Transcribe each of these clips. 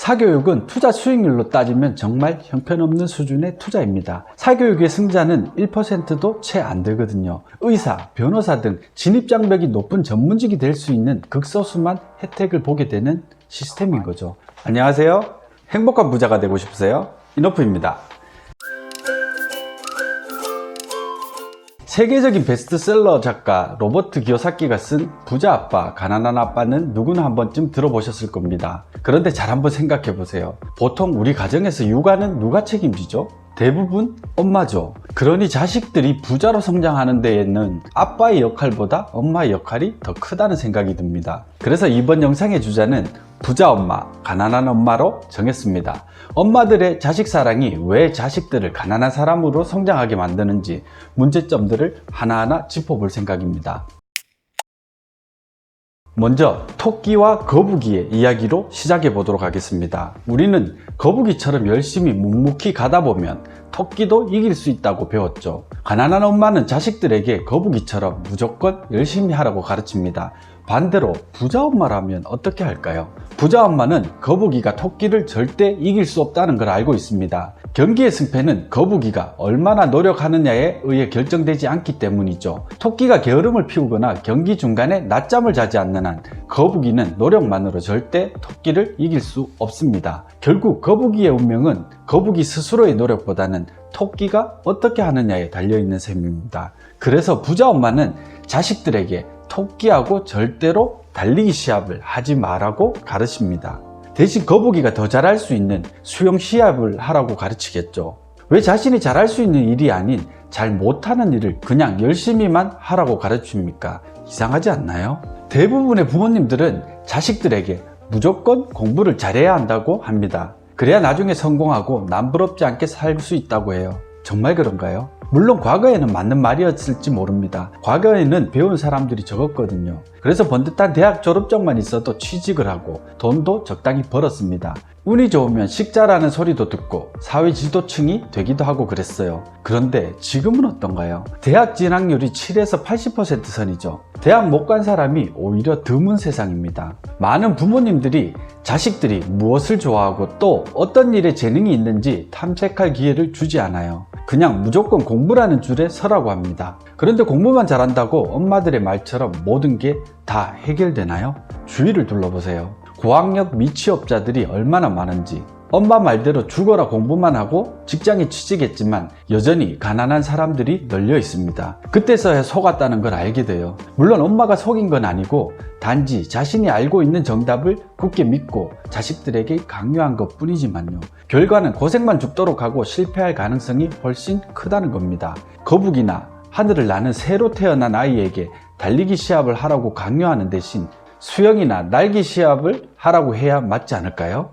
사교육은 투자 수익률로 따지면 정말 형편없는 수준의 투자입니다. 사교육의 승자는 1%도 채 안 되거든요. 의사, 변호사 등 진입장벽이 높은 전문직이 될 수 있는 극소수만 혜택을 보게 되는 시스템인 거죠. 안녕하세요. 행복한 부자가 되고 싶으세요? 이너프입니다. 세계적인 베스트셀러 작가 로버트 기요사키가 쓴 부자 아빠, 가난한 아빠는 누구나 한 번쯤 들어보셨을 겁니다. 그런데 잘 한번 생각해 보세요. 보통 우리 가정에서 육아는 누가 책임지죠? 대부분 엄마죠. 그러니 자식들이 부자로 성장하는 데에는 아빠의 역할보다 엄마의 역할이 더 크다는 생각이 듭니다. 그래서 이번 영상의 주제는 부자 엄마, 가난한 엄마로 정했습니다. 엄마들의 자식 사랑이 왜 자식들을 가난한 사람으로 성장하게 만드는지 문제점들을 하나하나 짚어볼 생각입니다. 먼저 토끼와 거북이의 이야기로 시작해 보도록 하겠습니다. 우리는 거북이처럼 열심히 묵묵히 가다 보면 토끼도 이길 수 있다고 배웠죠. 가난한 엄마는 자식들에게 거북이처럼 무조건 열심히 하라고 가르칩니다. 반대로 부자 엄마라면 어떻게 할까요? 부자 엄마는 거북이가 토끼를 절대 이길 수 없다는 걸 알고 있습니다. 경기의 승패는 거북이가 얼마나 노력하느냐에 의해 결정되지 않기 때문이죠. 토끼가 게으름을 피우거나 경기 중간에 낮잠을 자지 않는 한 거북이는 노력만으로 절대 토끼를 이길 수 없습니다. 결국 거북이의 운명은 거북이 스스로의 노력보다는 토끼가 어떻게 하느냐에 달려있는 셈입니다. 그래서 부자 엄마는 자식들에게 토끼하고 절대로 달리기 시합을 하지 말라고 가르칩니다. 대신 거북이가 더 잘할 수 있는 수영 시합을 하라고 가르치겠죠. 왜 자신이 잘할 수 있는 일이 아닌 잘 못하는 일을 그냥 열심히만 하라고 가르칩니까? 이상하지 않나요? 대부분의 부모님들은 자식들에게 무조건 공부를 잘해야 한다고 합니다. 그래야 나중에 성공하고 남부럽지 않게 살 수 있다고 해요. 정말 그런가요? 물론 과거에는 맞는 말이었을지 모릅니다. 과거에는 배운 사람들이 적었거든요. 그래서 번듯한 대학 졸업장만 있어도 취직을 하고 돈도 적당히 벌었습니다. 운이 좋으면 식자라는 소리도 듣고 사회 지도층이 되기도 하고 그랬어요. 그런데 지금은 어떤가요? 대학 진학률이 7에서 80% 선이죠. 대학 못 간 사람이 오히려 드문 세상입니다. 많은 부모님들이 자식들이 무엇을 좋아하고 또 어떤 일에 재능이 있는지 탐색할 기회를 주지 않아요. 그냥 무조건 공부라는 줄에 서라고 합니다. 그런데 공부만 잘한다고 엄마들의 말처럼 모든 게 다 해결되나요? 주위를 둘러보세요. 고학력 미취업자들이 얼마나 많은지. 엄마 말대로 죽어라 공부만 하고 직장에 취직했지만 여전히 가난한 사람들이 널려 있습니다. 그때서야 속았다는 걸 알게 돼요. 물론 엄마가 속인 건 아니고 단지 자신이 알고 있는 정답을 굳게 믿고 자식들에게 강요한 것 뿐이지만요. 결과는 고생만 죽도록 하고 실패할 가능성이 훨씬 크다는 겁니다. 거북이나 하늘을 나는 새로 태어난 아이에게 달리기 시합을 하라고 강요하는 대신 수영이나 날개 시합을 하라고 해야 맞지 않을까요?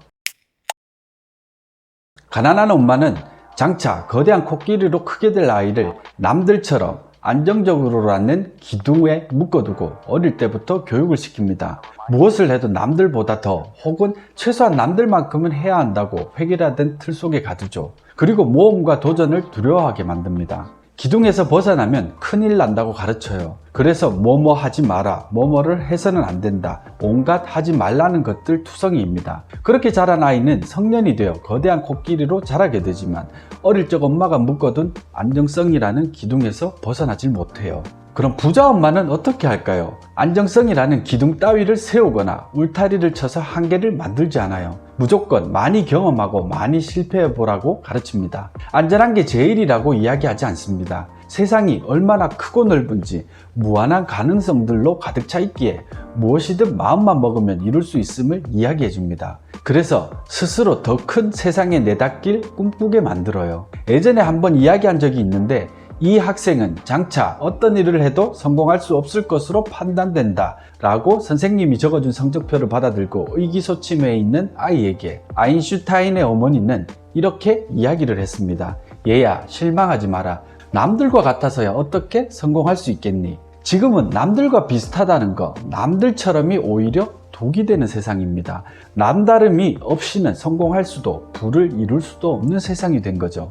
가난한 엄마는 장차 거대한 코끼리로 크게 될 아이를 남들처럼 안정적으로 낳는 기둥에 묶어두고 어릴 때부터 교육을 시킵니다. 무엇을 해도 남들보다 더 혹은 최소한 남들만큼은 해야 한다고 획일화된 틀 속에 가두죠. 그리고 모험과 도전을 두려워하게 만듭니다. 기둥에서 벗어나면 큰일 난다고 가르쳐요. 그래서 뭐뭐 하지 마라, 뭐뭐를 해서는 안 된다, 온갖 하지 말라는 것들 투성이입니다. 그렇게 자란 아이는 성년이 되어 거대한 코끼리로 자라게 되지만 어릴 적 엄마가 묶어둔 안정성이라는 기둥에서 벗어나질 못해요. 그럼 부자 엄마는 어떻게 할까요? 안정성이라는 기둥 따위를 세우거나 울타리를 쳐서 한계를 만들지 않아요. 무조건 많이 경험하고 많이 실패해 보라고 가르칩니다. 안전한 게 제일이라고 이야기하지 않습니다. 세상이 얼마나 크고 넓은지 무한한 가능성들로 가득 차 있기에 무엇이든 마음만 먹으면 이룰 수 있음을 이야기해 줍니다. 그래서 스스로 더 큰 세상에 내닫길 꿈꾸게 만들어요. 예전에 한번 이야기한 적이 있는데 이 학생은 장차 어떤 일을 해도 성공할 수 없을 것으로 판단된다 라고 선생님이 적어준 성적표를 받아들고 의기소침해 있는 아이에게 아인슈타인의 어머니는 이렇게 이야기를 했습니다. 얘야, 실망하지 마라. 남들과 같아서야 어떻게 성공할 수 있겠니? 지금은 남들과 비슷하다는 거, 남들처럼이 오히려 독이 되는 세상입니다. 남다름이 없이는 성공할 수도 부를 이룰 수도 없는 세상이 된 거죠.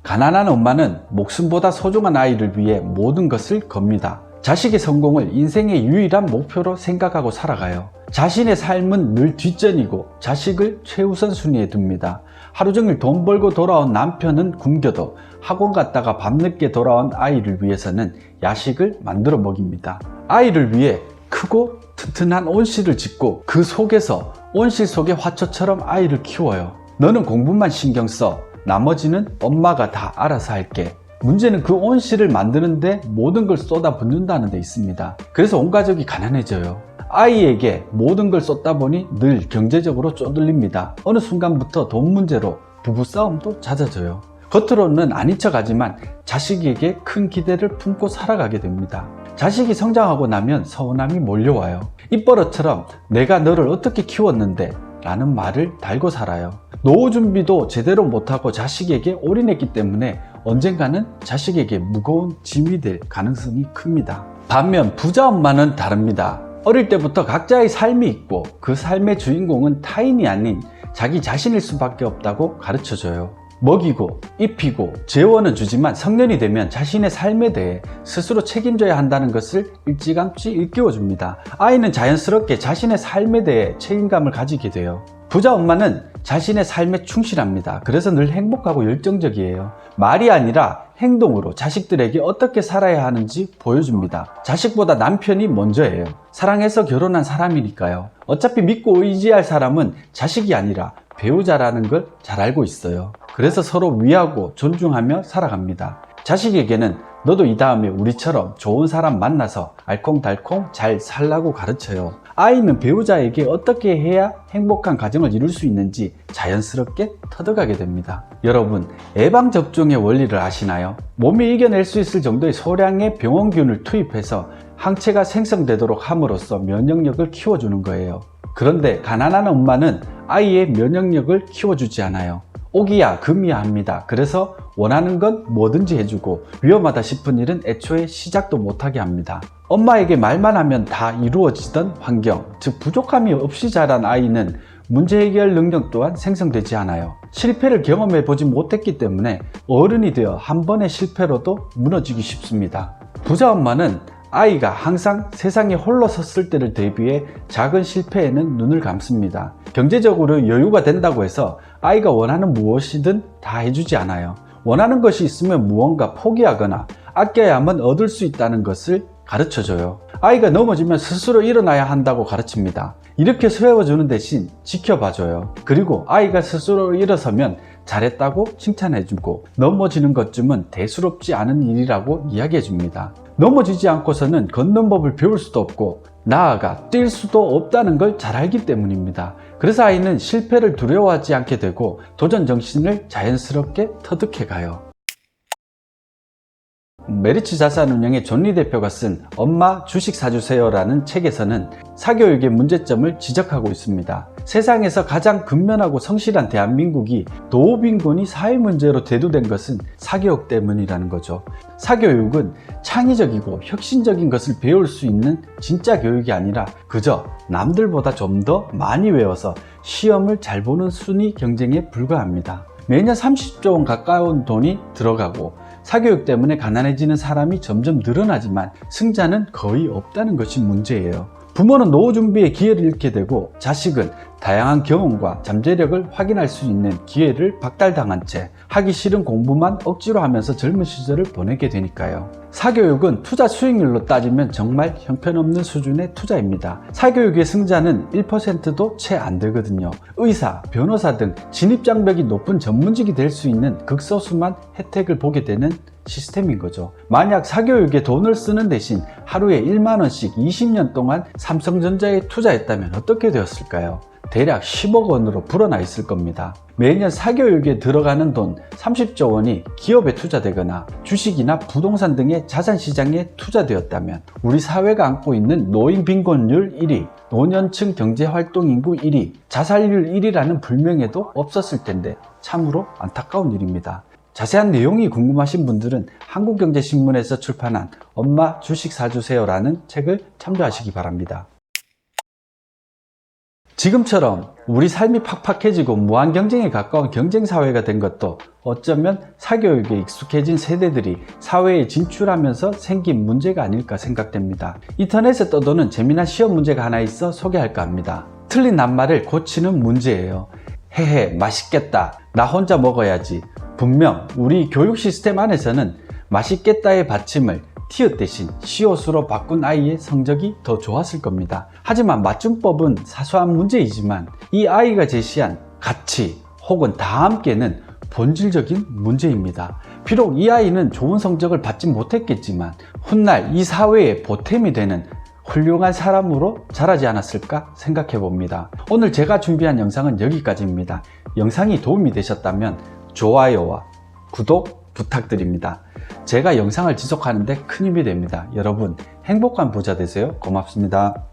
가난한 엄마는 목숨보다 소중한 아이를 위해 모든 것을 겁니다. 자식의 성공을 인생의 유일한 목표로 생각하고 살아가요. 자신의 삶은 늘 뒷전이고 자식을 최우선 순위에 둡니다. 하루 종일 돈 벌고 돌아온 남편은 굶겨도 학원 갔다가 밤늦게 돌아온 아이를 위해서는 야식을 만들어 먹입니다. 아이를 위해 크고 튼튼한 온실을 짓고 그 속에서 온실 속의 화초처럼 아이를 키워요. 너는 공부만 신경 써. 나머지는 엄마가 다 알아서 할게. 문제는 그 온실을 만드는데 모든 걸 쏟아붓는다는 데 있습니다. 그래서 온 가족이 가난해져요. 아이에게 모든 걸 쏟다 보니 늘 경제적으로 쪼들립니다. 어느 순간부터 돈 문제로 부부싸움도 잦아져요. 겉으로는 아닌 척하지만 자식에게 큰 기대를 품고 살아가게 됩니다. 자식이 성장하고 나면 서운함이 몰려와요. 입버릇처럼 내가 너를 어떻게 키웠는데 라는 말을 달고 살아요. 노후 준비도 제대로 못하고 자식에게 올인했기 때문에 언젠가는 자식에게 무거운 짐이 될 가능성이 큽니다. 반면 부자 엄마는 다릅니다. 어릴 때부터 각자의 삶이 있고 그 삶의 주인공은 타인이 아닌 자기 자신일 수밖에 없다고 가르쳐줘요. 먹이고 입히고 재원은 주지만 성년이 되면 자신의 삶에 대해 스스로 책임져야 한다는 것을 일찌감치 일깨워줍니다. 아이는 자연스럽게 자신의 삶에 대해 책임감을 가지게 돼요. 부자 엄마는 자신의 삶에 충실합니다. 그래서 늘 행복하고 열정적이에요. 말이 아니라 행동으로 자식들에게 어떻게 살아야 하는지 보여줍니다. 자식보다 남편이 먼저예요. 사랑해서 결혼한 사람이니까요. 어차피 믿고 의지할 사람은 자식이 아니라 배우자라는 걸 잘 알고 있어요. 그래서 서로 위하고 존중하며 살아갑니다. 자식에게는 너도 이 다음에 우리처럼 좋은 사람 만나서 알콩달콩 잘 살라고 가르쳐요. 아이는 배우자에게 어떻게 해야 행복한 가정을 이룰 수 있는지 자연스럽게 터득하게 됩니다. 여러분, 예방접종의 원리를 아시나요? 몸이 이겨낼 수 있을 정도의 소량의 병원균을 투입해서 항체가 생성되도록 함으로써 면역력을 키워주는 거예요. 그런데 가난한 엄마는 아이의 면역력을 키워주지 않아요. 오기야 금이야 합니다. 그래서 원하는 건 뭐든지 해주고 위험하다 싶은 일은 애초에 시작도 못하게 합니다. 엄마에게 말만 하면 다 이루어지던 환경, 즉 부족함이 없이 자란 아이는 문제 해결 능력 또한 생성되지 않아요. 실패를 경험해 보지 못했기 때문에 어른이 되어 한 번의 실패로도 무너지기 쉽습니다. 부자 엄마는 아이가 항상 세상에 홀로 섰을 때를 대비해 작은 실패에는 눈을 감습니다. 경제적으로 여유가 된다고 해서 아이가 원하는 무엇이든 다 해주지 않아요. 원하는 것이 있으면 무언가 포기하거나 아껴야만 얻을 수 있다는 것을 가르쳐줘요. 아이가 넘어지면 스스로 일어나야 한다고 가르칩니다. 이렇게 세워주는 대신 지켜봐줘요. 그리고 아이가 스스로 일어서면 잘했다고 칭찬해주고 넘어지는 것쯤은 대수롭지 않은 일이라고 이야기해줍니다. 넘어지지 않고서는 걷는 법을 배울 수도 없고 나아가 뛸 수도 없다는 걸 잘 알기 때문입니다. 그래서 아이는 실패를 두려워하지 않게 되고 도전 정신을 자연스럽게 터득해가요. 메리츠 자산운용의 존 리 대표가 쓴 엄마 주식 사주세요 라는 책에서는 사교육의 문제점을 지적하고 있습니다. 세상에서 가장 근면하고 성실한 대한민국이 노후빈곤이 사회문제로 대두된 것은 사교육 때문이라는 거죠. 사교육은 창의적이고 혁신적인 것을 배울 수 있는 진짜 교육이 아니라 그저 남들보다 좀 더 많이 외워서 시험을 잘 보는 순위 경쟁에 불과합니다. 매년 30조 원 가까운 돈이 들어가고 사교육 때문에 가난해지는 사람이 점점 늘어나지만 승자는 거의 없다는 것이 문제예요. 부모는 노후 준비에 기회를 잃게 되고 자식은 다양한 경험과 잠재력을 확인할 수 있는 기회를 박탈당한 채 하기 싫은 공부만 억지로 하면서 젊은 시절을 보내게 되니까요. 사교육은 투자 수익률로 따지면 정말 형편없는 수준의 투자입니다. 사교육의 승자는 1%도 채 안 되거든요. 의사, 변호사 등 진입장벽이 높은 전문직이 될 수 있는 극소수만 혜택을 보게 되는 시스템인 거죠. 만약 사교육에 돈을 쓰는 대신 하루에 1만원씩 20년 동안 삼성전자에 투자했다면 어떻게 되었을까요? 대략 10억 원으로 불어나 있을 겁니다. 매년 사교육에 들어가는 돈 30조 원이 기업에 투자되거나 주식이나 부동산 등의 자산시장에 투자되었다면 우리 사회가 안고 있는 노인 빈곤율 1위, 노년층 경제활동인구 1위, 자살률 1위라는 불명예도 없었을 텐데 참으로 안타까운 일입니다. 자세한 내용이 궁금하신 분들은 한국경제신문에서 출판한 엄마 주식 사주세요 라는 책을 참조하시기 바랍니다. 지금처럼 우리 삶이 팍팍해지고 무한 경쟁에 가까운 경쟁사회가 된 것도 어쩌면 사교육에 익숙해진 세대들이 사회에 진출하면서 생긴 문제가 아닐까 생각됩니다. 인터넷에 떠도는 재미난 시험 문제가 하나 있어 소개할까 합니다. 틀린 낱말을 고치는 문제예요. 헤헤 맛있겠다. 나 혼자 먹어야지. 분명 우리 교육 시스템 안에서는 맛있겠다의 받침을 티읕 대신 시옷으로 바꾼 아이의 성적이 더 좋았을 겁니다. 하지만 맞춤법은 사소한 문제이지만 이 아이가 제시한 가치 혹은 다 함께는 본질적인 문제입니다. 비록 이 아이는 좋은 성적을 받지 못했겠지만 훗날 이 사회의 보탬이 되는 훌륭한 사람으로 자라지 않았을까 생각해 봅니다. 오늘 제가 준비한 영상은 여기까지입니다. 영상이 도움이 되셨다면 좋아요와 구독 부탁드립니다. 제가 영상을 지속하는데 큰 힘이 됩니다. 여러분 행복한 부자 되세요. 고맙습니다.